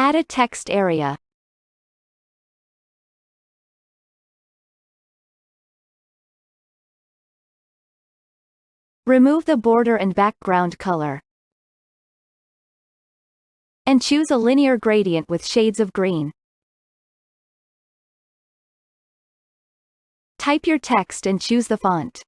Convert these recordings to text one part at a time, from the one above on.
Add a text area. Remove the border and background color. And choose a linear gradient with shades of green. Type your text and choose the font.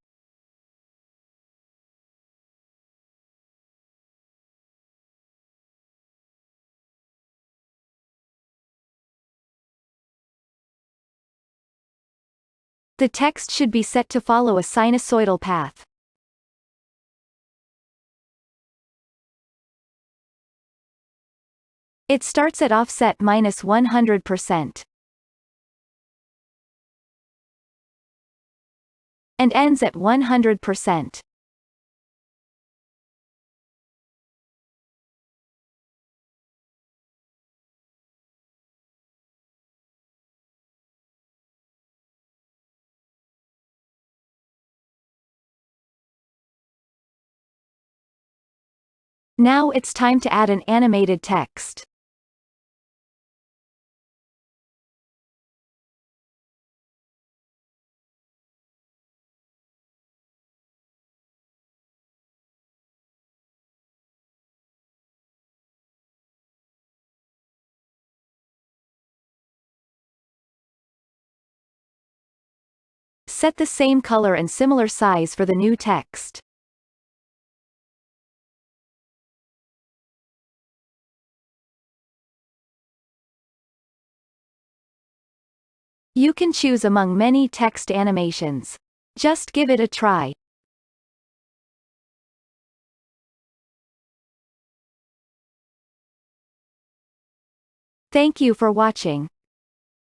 The text should be set to follow a sinusoidal path. It starts at offset -100%. And ends at 100%. Now it's time to add an animated text. Set the same color and similar size for the new text. You can choose among many text animations. Just give it a try. Thank you for watching.